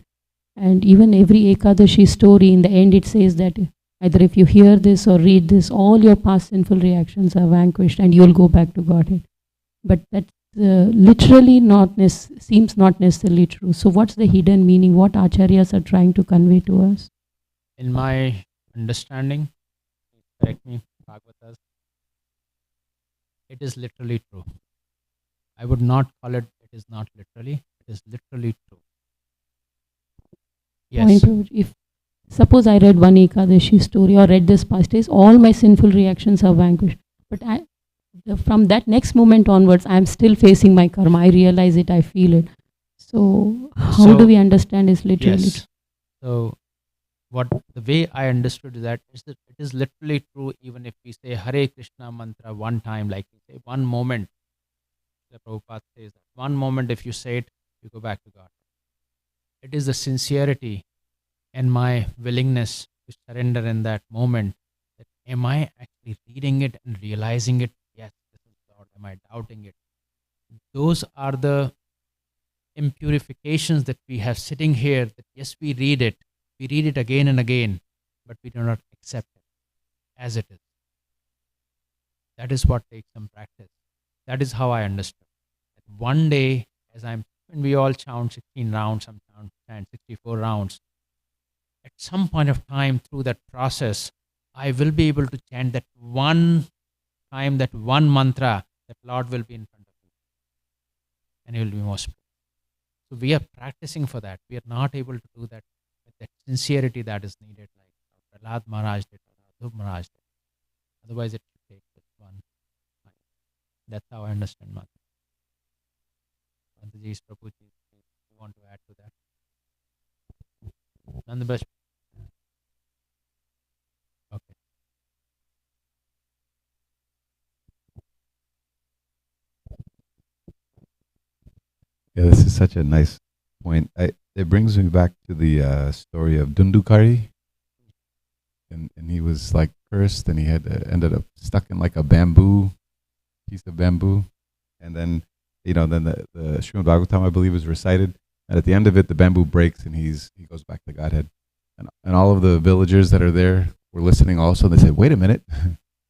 And even every Ekadashi story, in the end it says that either if you hear this or read this, all your past sinful reactions are vanquished and you'll go back to Godhead. But that's literally seems not necessarily true. So what's the hidden meaning? What acharyas are trying to convey to us? In my understanding, correct me, Bhagavatas, it is literally true. I would not call it is not literally, it is literally true. Yes. If suppose I read one Ekadashi story or read this past days, all my sinful reactions are vanquished. But from that next moment onwards, I am still facing my karma. I realize it, I feel it. So how do we understand is literally? Yes. So the way I understood that is that it is literally true even if we say Hare Krishna mantra one time, like we say one moment. The Prabhupada says that one moment if you say it, you go back to God. It is the sincerity and my willingness to surrender in that moment. That am I actually reading it and realizing it? Yes, this is God. Am I doubting it? Those are the impurifications that we have sitting here. That yes, we read it again and again, but we do not accept it as it is. That is what takes some practice. That is how I understood. That one day, when we all chant 16 rounds, some chant 64 rounds, at some point of time through that process, I will be able to chant that one time, that one mantra, that Lord will be in front of me. And He will be most pleased. So we are practicing for that. We are not able to do that with that sincerity that is needed, like Prahlad Maharaj did, or Dhruv Maharaj did. Otherwise, it should take this one time. That's how I understand Mataji. Mataji's Prabhuji, you want to add to that? None the best. Okay. Yeah, this is such a nice point. It brings me back to the story of Dundukari, and he was like cursed, and he had ended up stuck in like a piece of bamboo, and then then the Srimad Bhagavatam, I believe, is recited, and at the end of it, the bamboo breaks, and he goes back to Godhead, and all of the villagers that are there were listening also. And they said, "Wait a minute,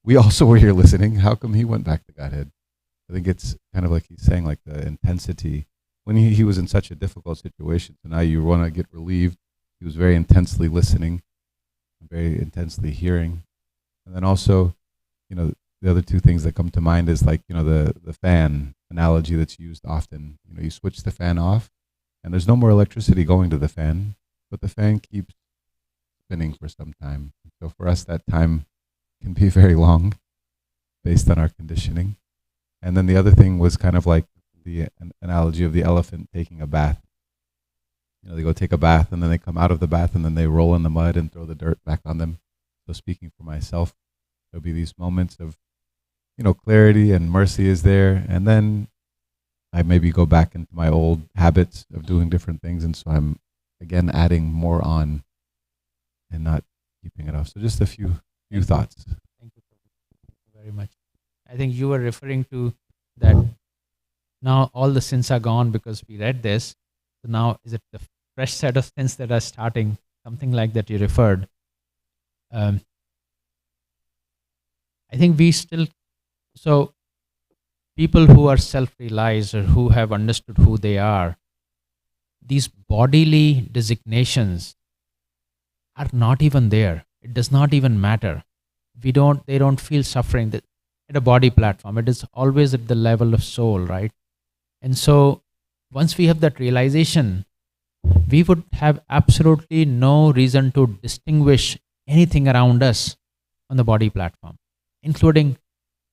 we also were here listening. How come he went back to Godhead?" I think it's kind of like he's saying, like the intensity. When he was in such a difficult situation, so now you want to get relieved. He was very intensely listening, very intensely hearing. And then also, the other two things that come to mind is like, the fan analogy that's used often. You switch the fan off and there's no more electricity going to the fan, but the fan keeps spinning for some time. So for us, that time can be very long based on our conditioning. And then the other thing was kind of like the analogy of the elephant taking a bath. You know, they go take a bath and then they come out of the bath and then they roll in the mud and throw the dirt back on them. So speaking for myself, there'll be these moments of, you know, clarity and mercy is there. And then I maybe go back into my old habits of doing different things. And so I'm, again, adding more on and not keeping it off. So just a few thoughts. Thank you very much. I think you were referring to that now all the sins are gone because we read this. So now is it the fresh set of sins that are starting? Something like that you referred. I think we still, so people who are self-realized or who have understood who they are, these bodily designations are not even there. It does not even matter. They don't feel suffering at a body platform. It is always at the level of soul, right? And so once we have that realization, we would have absolutely no reason to distinguish anything around us on the body platform, including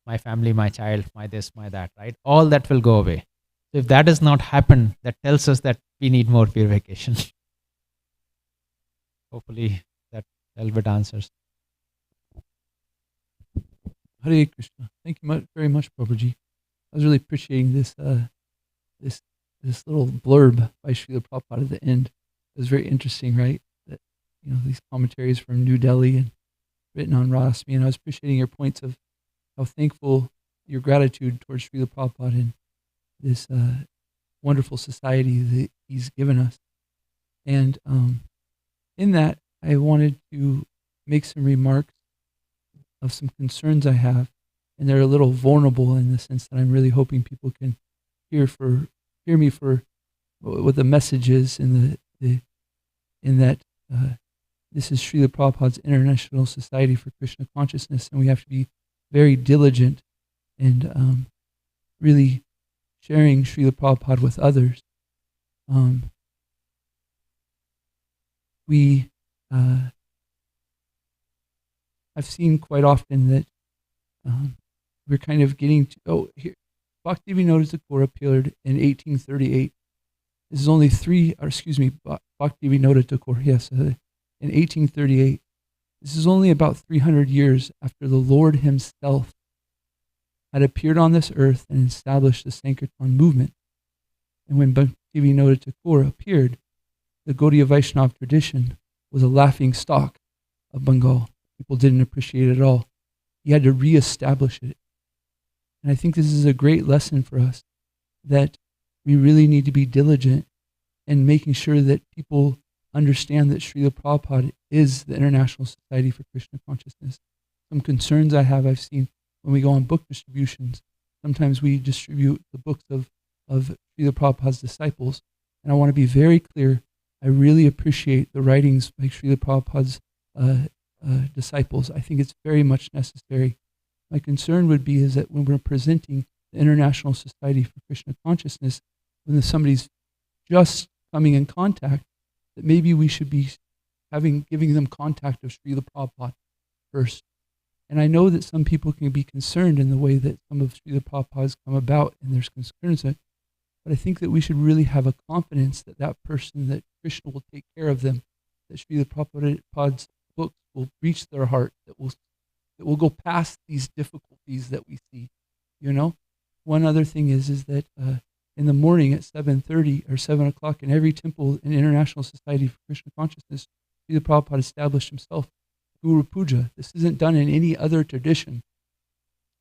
my family, my child, my this, my that, right? All that will go away. So if that does not happen, that tells us that we need more purification. Hopefully that a little bit answers. Hare Krishna. Thank you very much, Prabhuji. I was really appreciating this little blurb by Srila Prabhupada at the end. It was very interesting, right? That, you know, these commentaries from New Delhi and written on Rasmi, and I was appreciating your points of how thankful, your gratitude towards Srila Prabhupada and this wonderful society that he's given us. And in that, I wanted to make some remarks of some concerns I have, and they're a little vulnerable in the sense that I'm really hoping people can hear me for what the message is in that this is Srila Prabhupada's International Society for Krishna Consciousness, and we have to be very diligent and really sharing Srila Prabhupada with others. I've seen quite often that we're kind of getting to, here, Bhaktivinoda Thakur appeared in 1838. This is only Bhaktivinoda Thakur, yes, in 1838. This is only about 300 years after the Lord himself had appeared on this earth and established the Sankirtan movement. And when Bhaktivinoda Thakur appeared, the Gaudiya Vaishnava tradition was a laughing stock of Bengal. People didn't appreciate it at all. He had to reestablish it. And I think this is a great lesson for us, that we really need to be diligent in making sure that people understand that Srila Prabhupada is the International Society for Krishna Consciousness. Some concerns I've seen when we go on book distributions. Sometimes we distribute the books of Srila Prabhupada's disciples. And I want to be very clear, I really appreciate the writings by Srila Prabhupada's disciples. I think it's very much necessary. My concern would be is that when we're presenting the International Society for Krishna Consciousness, when somebody's just coming in contact, that maybe we should be giving them contact of Srila Prabhupada first. And I know that some people can be concerned in the way that some of Srila Prabhupada's come about, and there's concerns that, but I think that we should really have a confidence that that person, that Krishna will take care of them, that Srila Prabhupada's books will reach their heart, that will go past these difficulties that we see. You know, one other thing is that in the morning at 7:30 or 7 o'clock in every temple in International Society for Krishna Consciousness, Srila Prabhupada established himself Guru Puja. This isn't done in any other tradition.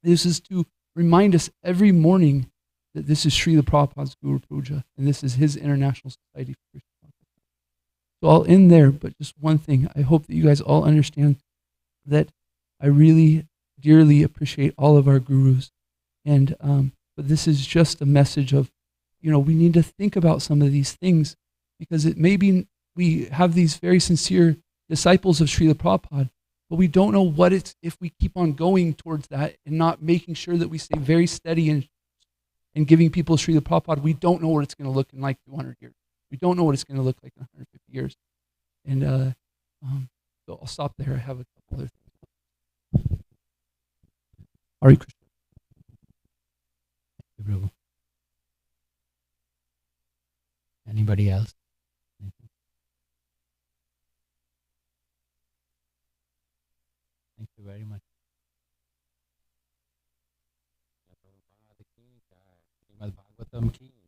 This is to remind us every morning that this is Srila Prabhupada's Guru Puja, and this is his International Society for Krishna Consciousness. So I'll end there, but just one thing. I hope that you guys all understand that I really dearly appreciate all of our gurus. And but this is just a message of, you know, we need to think about some of these things, because it may be we have these very sincere disciples of Srila Prabhupada, but we don't know what it's if we keep on going towards that and not making sure that we stay very steady and giving people Srila Prabhupada. We don't know what it's going to look in like 200 years. We don't know what it's going to look like in 150 years. And So I'll stop there. I have a couple other things. Hare Krishna. Thank you, Prabhu. Anybody else? Anything? Thank you very much. Srimad Bhagavatam ki jai.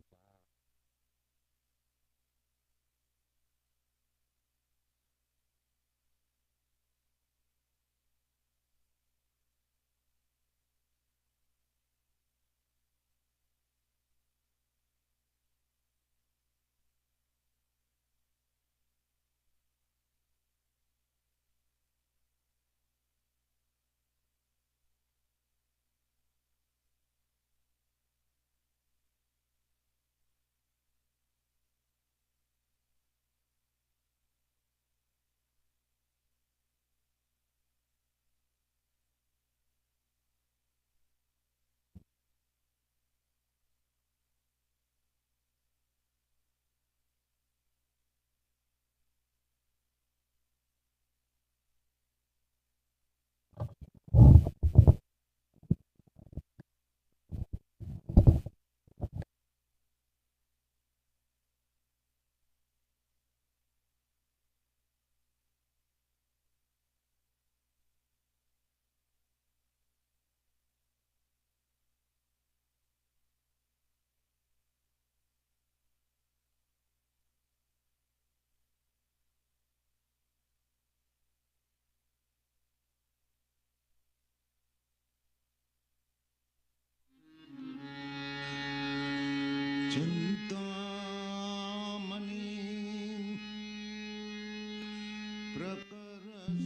चिन्तामणिं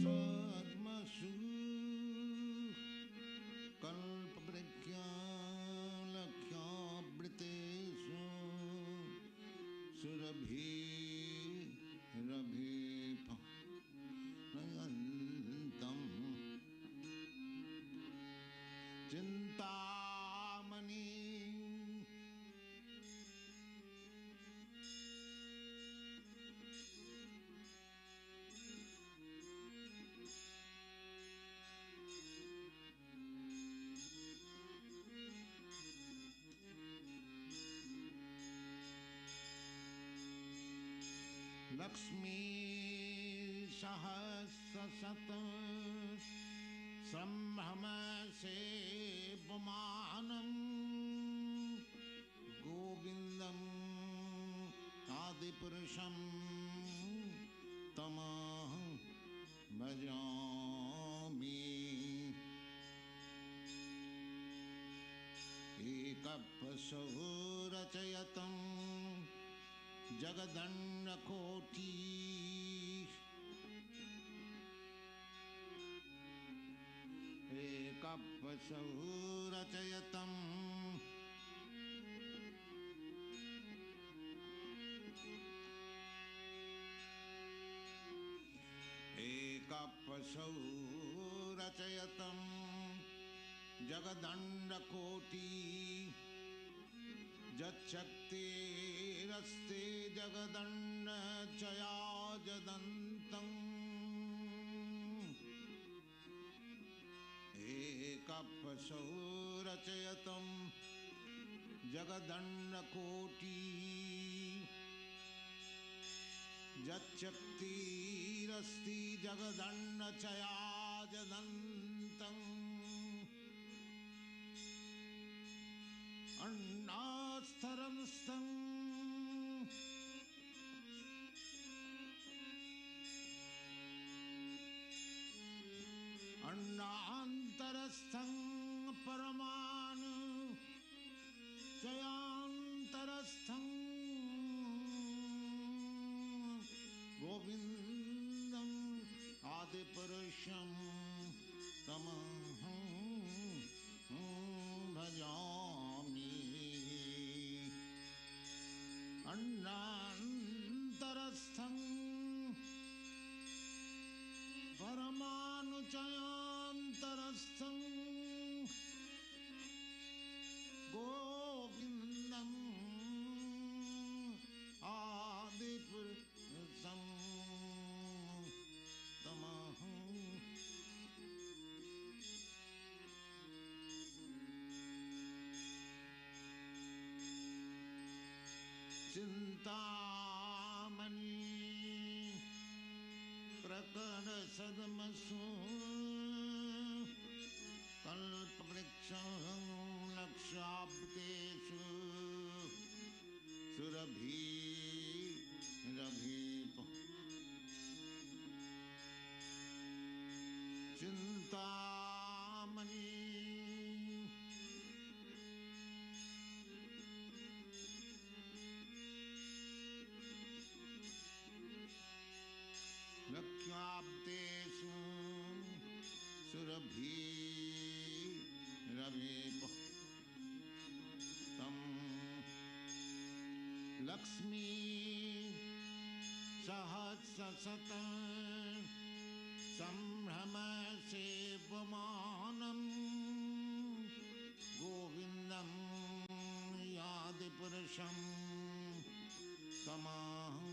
प्रकरसद्मसु कल्पवृक्षालक्ष्यावृतेषु सुरभिरभिफलयन्तं चिन्तामणिं Lakshmi सहस्रशत संभ्रम से पुमानं गोविंदम आदिपुरुषं तमहं भजामि एकपशो रचयतं जगदण्डकोटि एकपशो रचयतं एकपशो रचयतं जगदण्डकोटि यच्छक्तिरस्ते जगदण्डचयाजदन्तम् एकपशो रचयतं जगदण्डकोटि यच्छक्तिरस्ति जगदण्डचयाजदन्तम् अन्नास्तरंस्तं अन्नान्तरस्थं परमाणु चयान्तरस्थं गोविन्दम् आदिपुरुषं तमहं भजामि अन्नान्तरस्थं परमाणुचयान्तरस्थं गोविन्दम् आदिपुरुषं तमहं प्रकटसदमसु कल्पवृक्षं लक्षाब्देषु सुरभिरभिप चिन्तामणि लक्ष्याब्देषु सुरभिरभिप तं लक्ष्मी सहस्रशतं सम्भ्रम सेवमानं गोविन्दं यादिपुरुषं तमहं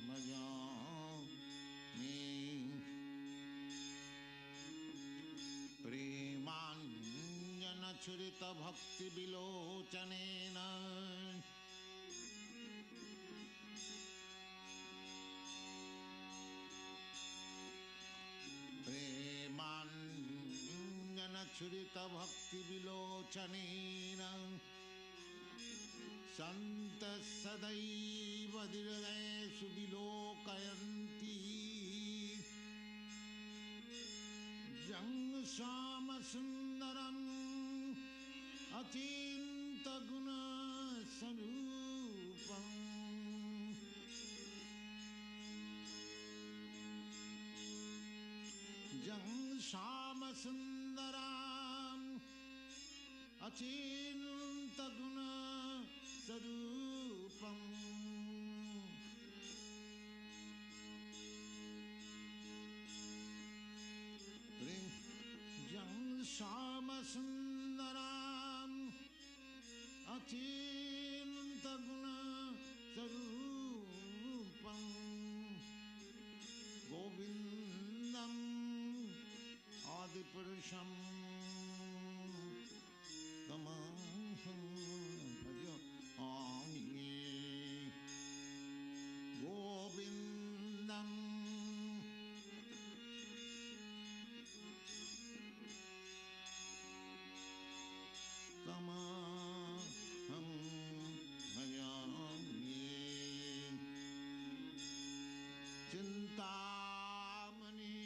भजामि प्रेमाञ्जनछुरितभक्तिविलोचनेन प्रेमाञ्जनछुरितभक्तिविलोचनेन सन्तः सदैव दीर्घेषु विलोकयन्ति जं श्यामसुन्दरम् अचिन्तगुणस्वरूपम् जं श्यामसुन्दरम् अचिन्तगुणस्वरूपम् जं श्यामसुन्दरम् अचिन्तगुणस्वरूपम् गोविन्दम् आदिपुरुषं तमहं भजामि गोविन्दम् तमहं भजामि चिन्तामणि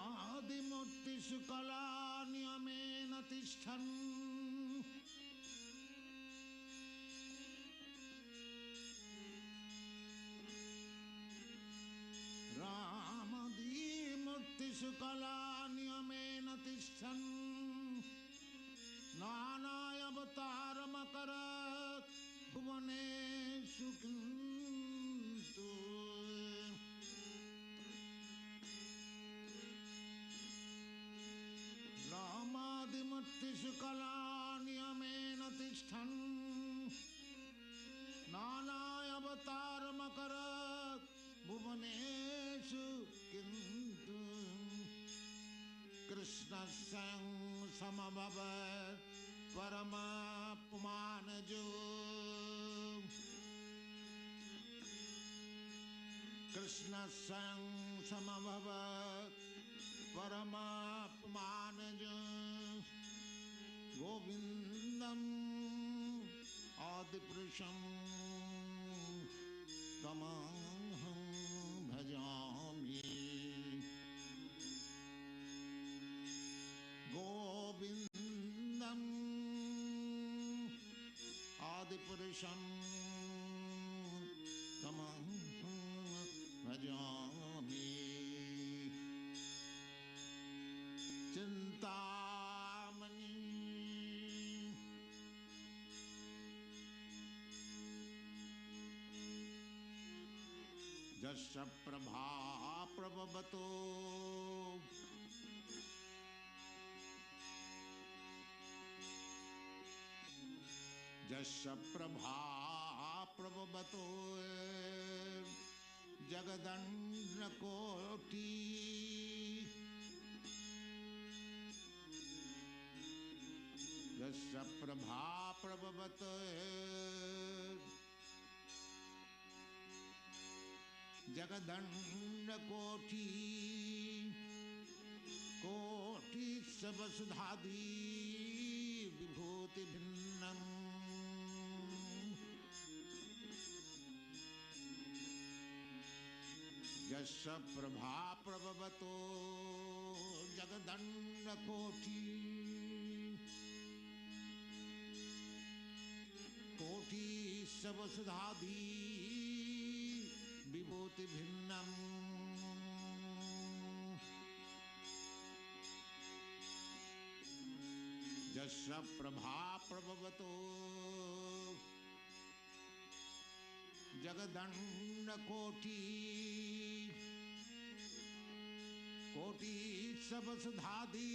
रामादिमूर्तिषु कलानियमेन तिष्ठन् रामादिमूर्तिषु कलानियमेन तिष्ठन् नानावतारमकरत् भुवनेषु किन्तु रामादिमूर्तिषु कलानियमेन तिष्ठन् नानावतारमकरत् भुवनेषु किन्तु कृष्णस्य समभवत् परमपुमानजो कृष्णस्य समभवत् परमपुमानजो गोविन्दम् आदिपुरुषं तमहं भजामि गोविन्दम् आदिपुरुषं तमहं भजामि। चिंतामणि यस्य प्रभा प्रभवतो यस्य प्रभा प्रभवतो जगदन्नकोटि यस्य प्रभा प्रभवतो जगदन्नकोटि कोटि सबसुधादि विभूति भिन्नम् यस्य प्रभा प्रभवतो जगदन्नकोटि कोटि सबसुधादि विभूति भिन्नम् यस्य प्रभा प्रभवतो जगदन्नकोटि कोटि सबसुधादि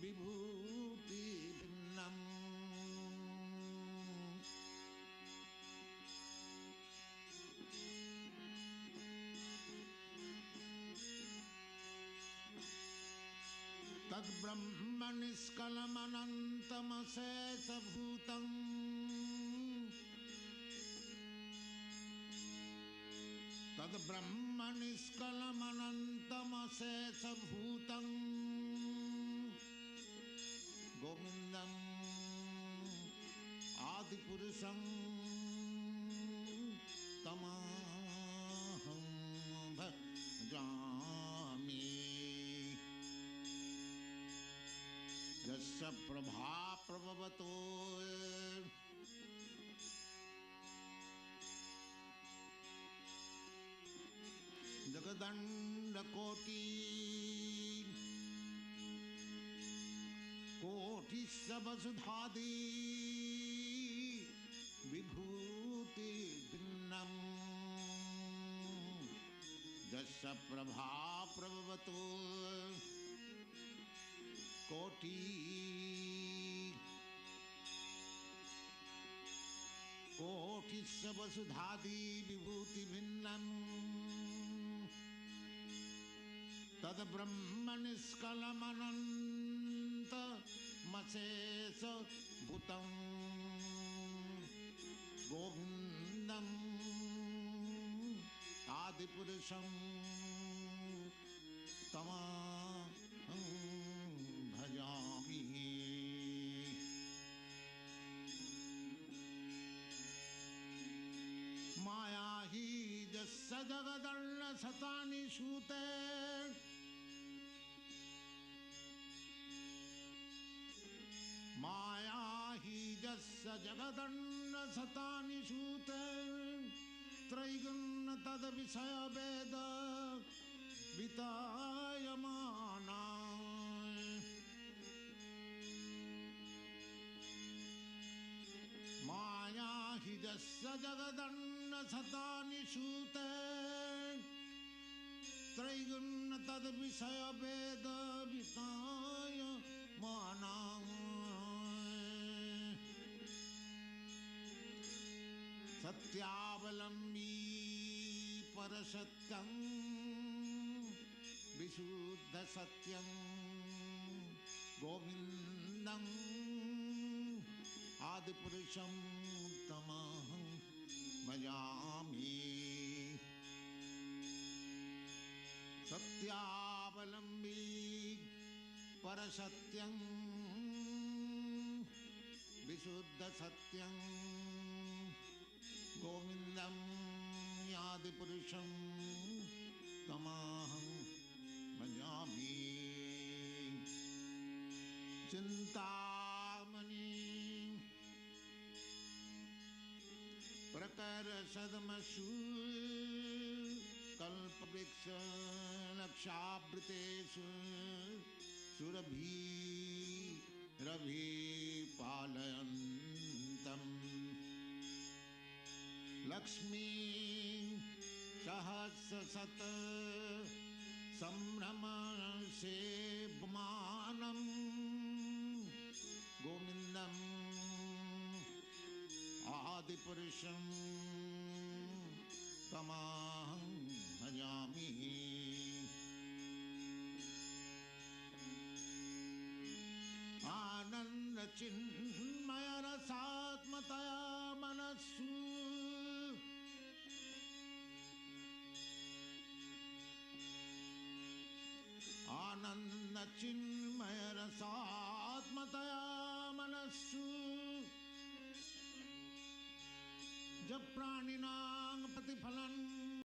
विभूति भिन्नम् तद्ब्रह्म निष्कलमनन्तमशेषभूतम् तद्ब्रह्म निष्कलमनन्तमशेषभूतम् गोविन्दम् आदिपुरुषं तमहं भजामि। यस्य प्रभा प्रभवतो जगदन्नकोटि कोटि सबसुधादि विभूति भिन्नम् यस्य प्रभा प्रभवतो कोटि कोटि सबसुधादि विभूति भिन्नम् तद्ब्रह्म निष्कलमनन्तमशेष भूतम् गोविन्दम् आदिपुरुषं तमहं भजामि। माया हि यस्य जगदन्न शतानि सूते माया हि यस्य जगदन्न शतानि सूते त्रैगुण्य तद्विषय वेद वितायमाना माया हि यस्य जगदन्न शतानि सूते त्रैगुण्य तद्विषय वेद वितायमाना सत्यावलम्बी परसत्यं विशुद्ध सत्यं गोविन्दं आदिपुरुषं तमहं भजामि। सत्यावलम्बी परसत्यं विशुद्ध सत्यं गोविन्दं आदिपुरुषं तमहं भजामि। चिंतामणि प्रकर सदमसु कल्पवृक्ष लक्षावृतेषु सुरभि रवि पालयन्तम् लक्ष्मी सहस्रशत संभ्रम सेवमानम् गोविन्दम् आदिपुरुषं तमहं भजामि आनंद चिन्मय रसात्मतया मनस्सु आनंद चिन्मय रसात्मतया मनस्सु जब प्राणिनां प्रतिफलन्